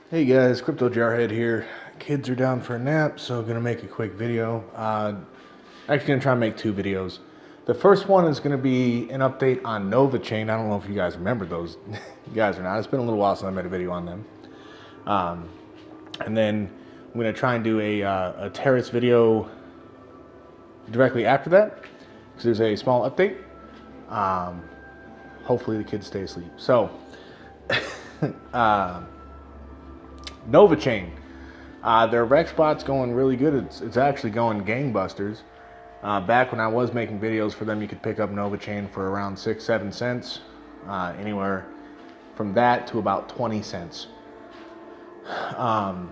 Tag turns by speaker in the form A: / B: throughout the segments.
A: Hey guys, Crypto Jarhead here. Kids are down for a nap, so I'm gonna make a quick video. Actually gonna try and make two videos. The first one is gonna be an update on Nova Chain. I don't know if you guys remember those guys or not. It's been a little while since I made a video on them. And then I'm gonna try and do a Terrace video directly after that, because there's a small update. Hopefully the kids stay asleep. So, Nova Chain. Their rec spot's going really good. It's actually going gangbusters. Back when I was making videos for them, you could pick up Nova Chain for around 6-7 cents. Anywhere from that to about 20 cents. And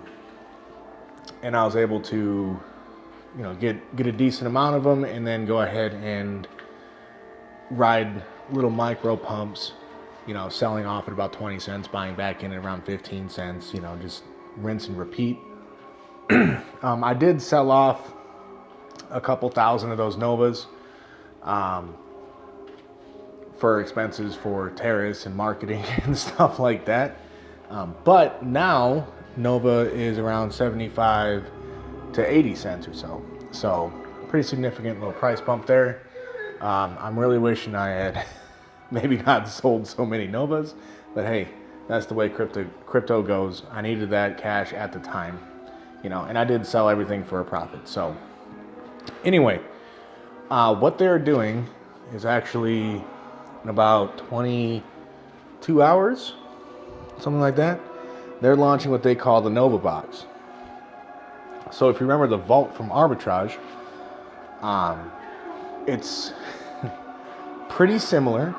A: I was able to, get a decent amount of them and then go ahead and ride little micro pumps, selling off at about 20 cents, buying back in at around 15 cents, just rinse and repeat. I did sell off a couple thousand of those Novas for expenses for Terrace and marketing and stuff like that. But now Nova is around 75 to 80 cents or so. So pretty significant little price bump there. I'm really wishing I had maybe not sold so many Novas, but hey, that's the way crypto goes. I needed that cash at the time, and I did sell everything for a profit. So anyway, what they're doing is actually in about 22 hours, something like that, they're launching what they call the Novabox. So if you remember the vault from Arbitrage, it's pretty similar,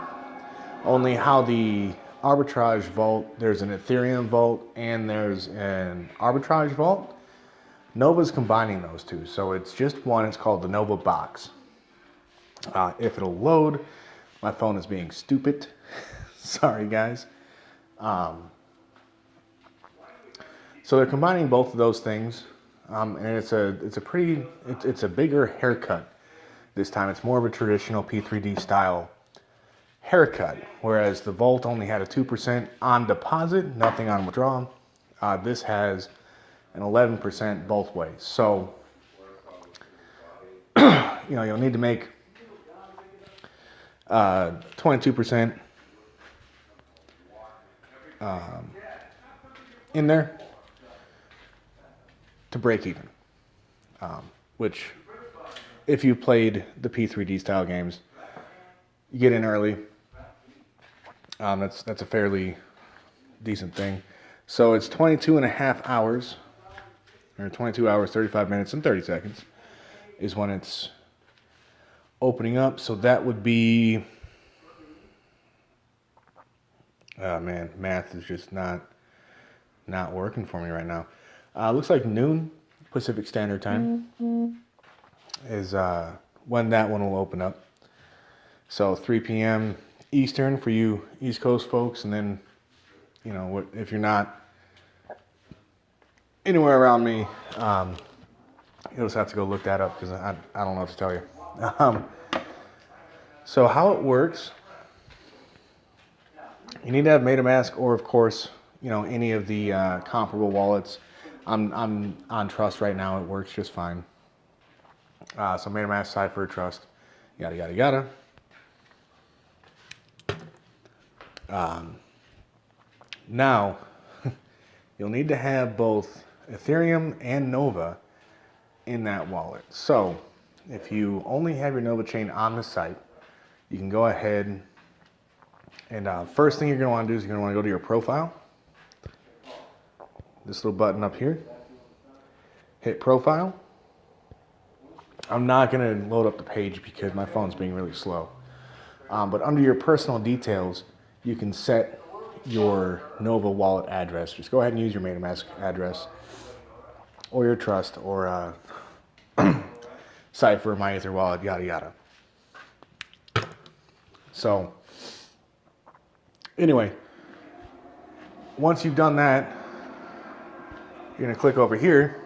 A: only how the Arbitrage vault, there's an Ethereum vault and there's an Arbitrage vault. Nova's combining those two, so it's just one. It's called the Novabox. If it'll load, my phone is being stupid. Sorry guys. So they're combining both of those things, and it's a bigger haircut. This time it's more of a traditional P3D style haircut, whereas the Vault only had a 2% on deposit, nothing on withdrawal. This has an 11% both ways. So, you'll need to make 22% in there to break even, which if you played the P3D style games, you get in early. That's a fairly decent thing. So it's 22 and a half hours, or 22 hours, 35 minutes, and 30 seconds is when it's opening up. So that would be, oh man, math is just not working for me right now. Looks like noon Pacific Standard Time is when that one will open up. So 3 p.m. Eastern for you East Coast folks, and then, if you're not anywhere around me, you'll just have to go look that up because I don't know what to tell you. So how it works, you need to have MetaMask or, of course, any of the comparable wallets. I'm on Trust right now. It works just fine. So MetaMask, Cypher, Trust, yada, yada, yada. Now, you'll need to have both Ethereum and Nova in that wallet. So, if you only have your Nova chain on the site, you can go ahead and first thing you're going to want to do is you're going to want to go to your profile. This little button up here. Hit profile. I'm not going to load up the page because my phone's being really slow. But under your personal details, you can set your Nova wallet address. Just go ahead and use your MetaMask address or your Trust or Cypher, My Ether wallet, yada yada. So anyway, once you've done that, you're going to click over here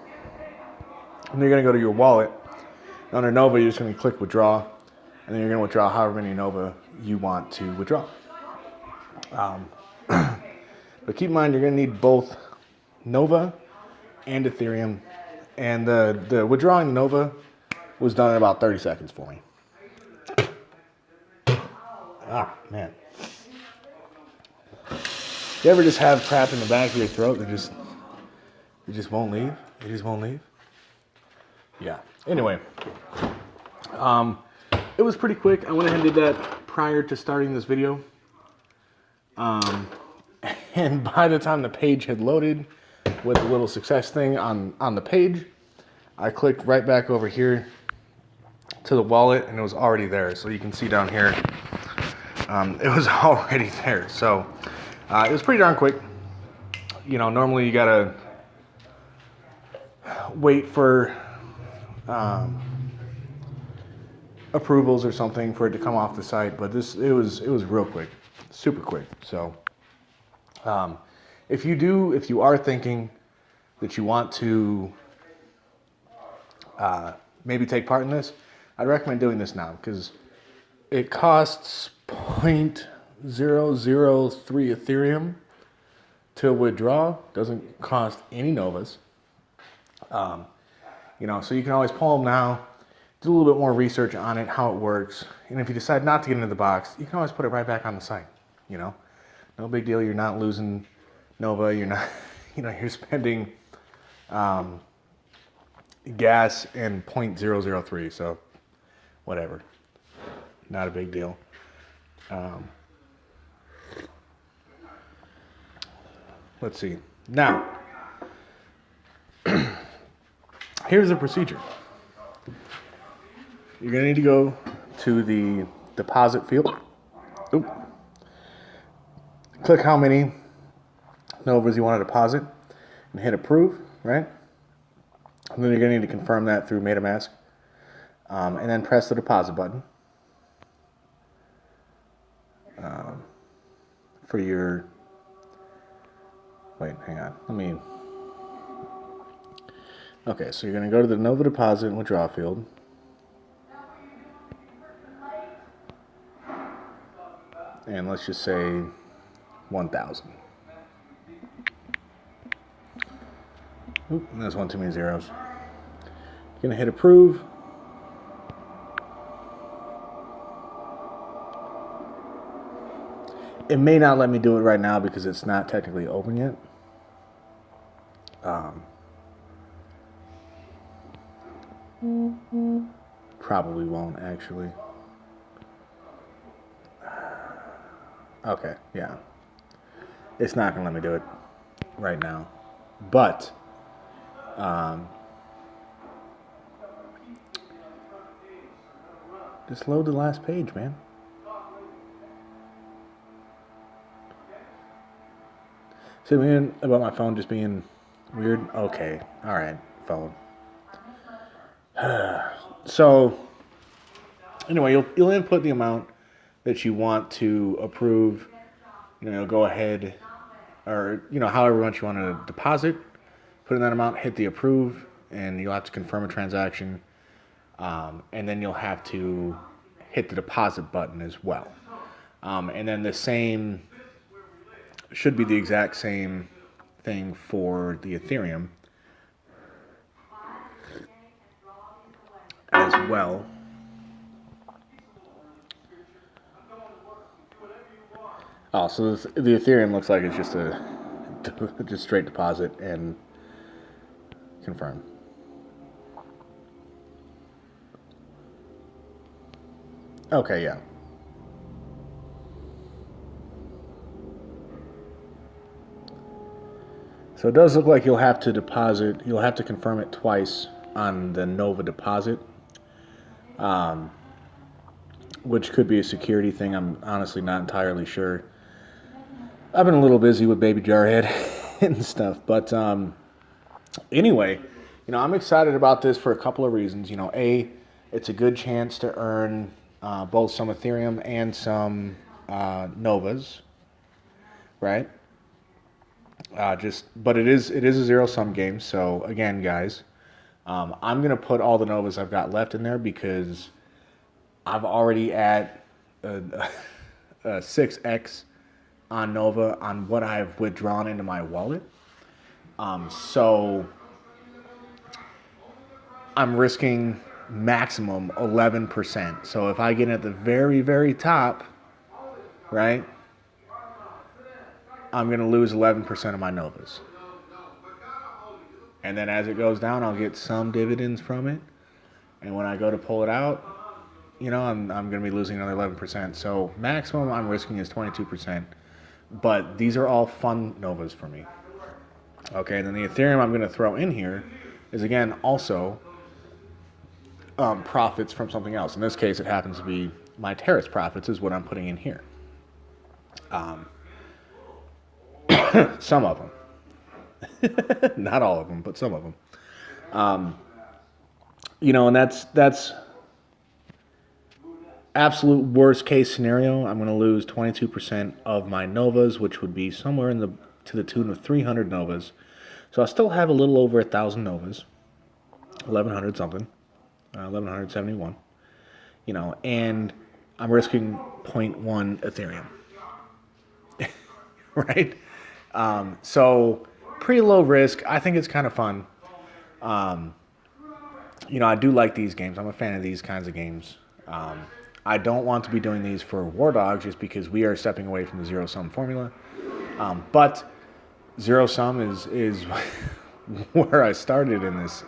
A: and you're going to go to your wallet. Under Nova, you're just going to click withdraw, and then you're going to withdraw however many Nova you want to withdraw. But keep in mind, you're going to need both Nova and Ethereum, and the withdrawing Nova was done in about 30 seconds for me. Ah, man. You ever just have crap in the back of your throat that just won't leave? It just won't leave? Yeah. Anyway, it was pretty quick. I went ahead and did that prior to starting this video. And by the time the page had loaded with the little success thing on the page, I clicked right back over here to the wallet and it was already there. So you can see down here, it was already there. So it was pretty darn quick. You know, normally you gotta wait for approvals or something for it to come off the site, but it was real quick, super quick. So if you are thinking that you want to maybe take part in this, I'd recommend doing this now because it costs 0.003 Ethereum to withdraw. Doesn't cost any Novas. You know, so you can always pull them now, do a little bit more research on it, how it works, and if you decide not to get into the box, you can always put it right back on the site. You know, no big deal. You're not losing Nova. You're not, you know, you're spending gas and 0.003. So whatever, not a big deal. Let's see. Now, here's the procedure. You're going to need to go to the deposit field. Oop. Click how many Novas you want to deposit and hit approve, right? And then you're going to need to confirm that through MetaMask. And then press the deposit button for your... Wait, hang on. Okay, so you're going to go to the Nova deposit and withdraw field. And let's just say 1,000. Oop, that's one too many zeros. You're going to hit approve. It may not let me do it right now because it's not technically open yet. Probably won't actually. Okay, yeah. It's not going to let me do it right now. But, just load the last page, man. See what I mean about my phone just being weird? Okay, alright, phone. So, anyway, you'll input the amount that you want to approve. You know, go ahead, or, you know, however much you want to deposit, put in that amount, hit the approve, and you'll have to confirm a transaction, and then you'll have to hit the deposit button as well. And then the same, should be the exact same thing for the Ethereum as well. Oh, so the Ethereum looks like it's just just straight deposit and confirm. Okay, yeah. So it does look like you'll have to confirm it twice on the Nova deposit, which could be a security thing. I'm honestly not entirely sure. I've been a little busy with Baby Jarhead and stuff, but anyway, you know, I'm excited about this for a couple of reasons. You know, A, it's a good chance to earn both some Ethereum and some Novas, right? But it is a zero-sum game. So again, guys, I'm gonna put all the Novas I've got left in there because I've already at a 6x on Nova on what I've withdrawn into my wallet. So I'm risking maximum 11%. So if I get at the very, very top, right, I'm going to lose 11% of my Novas. And then as it goes down, I'll get some dividends from it. And when I go to pull it out, I'm going to be losing another 11%. So maximum I'm risking is 22%. But these are all fun Novas for me. Okay, and then the Ethereum I'm going to throw in here is, again, also profits from something else. In this case, it happens to be my Terrace profits is what I'm putting in here. Some of them. Not all of them, but some of them. And that's absolute worst case scenario. I'm going to lose 22% of my Novas, which would be somewhere to the tune of 300 Novas. So I still have a little over 1,000 Novas, 1,100 something, 1,171. And I'm risking 0.1 Ethereum, right? So pretty low risk. I think it's kind of fun. I do like these games. I'm a fan of these kinds of games. I don't want to be doing these for War Dogs just because we are stepping away from the zero-sum formula. But zero-sum is where I started in this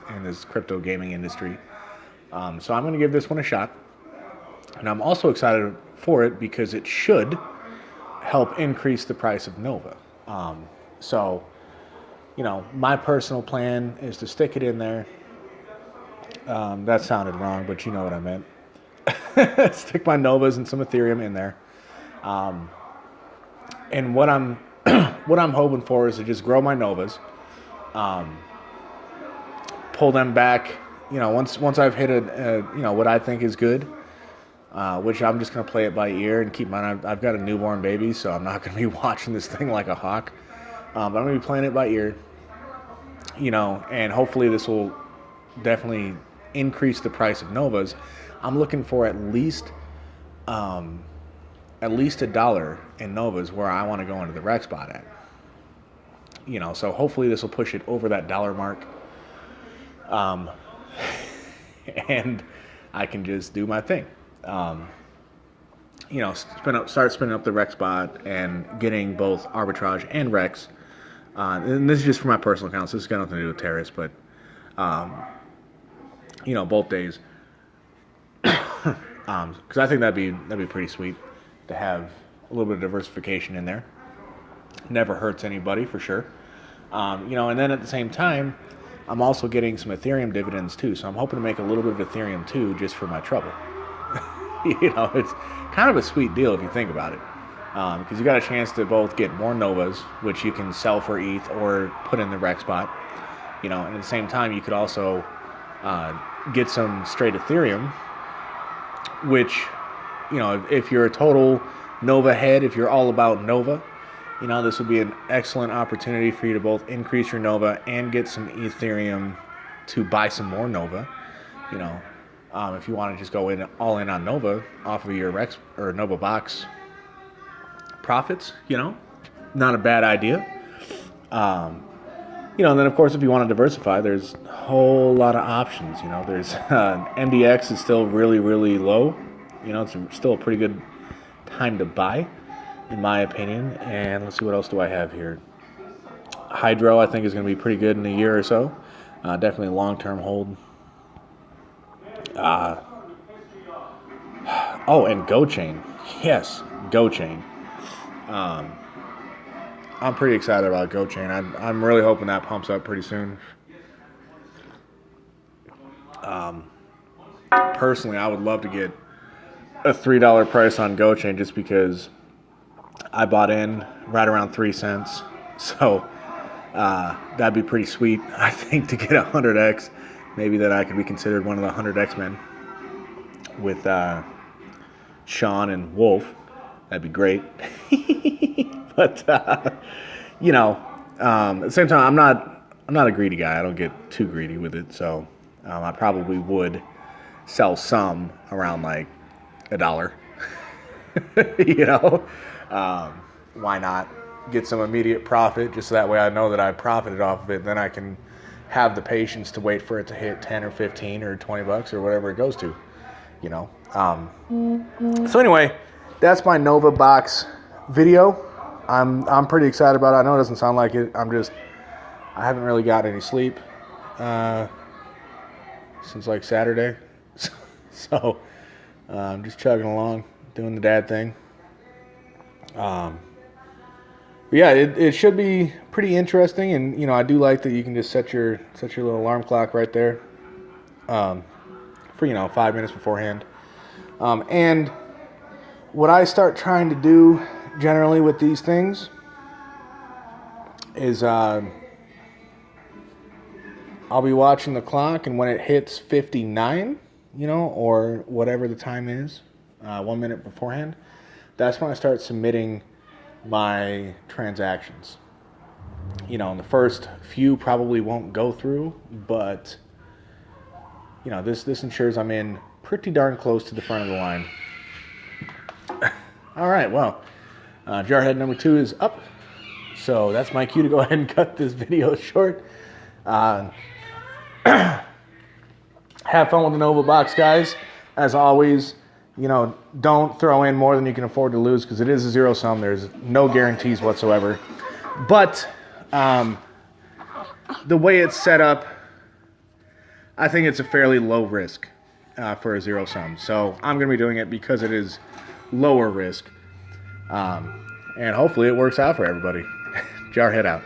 A: crypto gaming industry. So I'm going to give this one a shot. And I'm also excited for it because it should help increase the price of Nova. So, my personal plan is to stick it in there. That sounded wrong, but you know what I meant. Stick my Novas and some Ethereum in there. And what I'm hoping for is to just grow my Novas, pull them back. Once I've hit what I think is good, which I'm just gonna play it by ear and keep mine. I've got a newborn baby, so I'm not gonna be watching this thing like a hawk. But I'm gonna be playing it by ear. And hopefully this will definitely increase the price of Novas. I'm looking for at least $1 in Novas where I want to go into the rec spot at. So hopefully this will push it over that dollar mark. And I can just do my thing. Start spinning up the rec spot and getting both arbitrage and recs. And this is just for my personal accounts. This has got nothing to do with Terrace, but both days. Because I think that'd be pretty sweet to have a little bit of diversification in there. Never hurts anybody for sure. And then at the same time, I'm also getting some Ethereum dividends too. So I'm hoping to make a little bit of Ethereum too, just for my trouble. It's kind of a sweet deal if you think about it. Because you got a chance to both get more Novas, which you can sell for ETH or put in the rec spot. And at the same time, you could also get some straight Ethereum, which, if you're a total Nova head, if you're all about Nova, this would be an excellent opportunity for you to both increase your Nova and get some Ethereum to buy some more Nova. If you want to just go all in on Nova off of your Rex or Novabox profits, not a bad idea. And then of course, if you want to diversify, there's a whole lot of options. There's MDX is still really, really low. It's still a pretty good time to buy, in my opinion. And let's see, what else do I have here? Hydro, I think, is going to be pretty good in a year or so. Definitely a long-term hold. And GoChain. Yes, GoChain. I'm pretty excited about GoChain. I'm really hoping that pumps up pretty soon. Personally, I would love to get a $3 price on GoChain just because I bought in right around 3 cents. So that'd be pretty sweet, I think, to get 100x. Maybe that I could be considered one of the 100x men with Sean and Wolf. That'd be great. But at the same time, I'm not a greedy guy. I don't get too greedy with it. So I probably would sell some around like $1. Why not? get some immediate profit, just so that way I know that I profited off of it. Then I can have the patience to wait for it to hit 10 or 15 or 20 bucks or whatever it goes to, you know. So anyway, that's my Novabox video. I'm pretty excited about it. I know it doesn't sound like it. I haven't really got any sleep since like Saturday. So I'm just chugging along, doing the dad thing. Yeah, it should be pretty interesting, and you know, I do like that you can just set your little alarm clock right there for, you know, 5 minutes beforehand. And what I start trying to do generally with these things is I'll be watching the clock, and when it hits 59, you know, or whatever the time is, 1 minute beforehand, that's when I start submitting my transactions. You know, and the first few probably won't go through, but you know, this ensures I'm in pretty darn close to the front of the line. All right, well, jarhead number 2 is up, so that's my cue to go ahead and cut this video short. Have fun with the Novabox, guys. As always, you know, don't throw in more than you can afford to lose, because it is a zero sum. There's no guarantees whatsoever. But the way it's set up, I think it's a fairly low risk for a zero sum. So I'm going to be doing it because it is lower risk. And hopefully it works out for everybody. Jarhead out.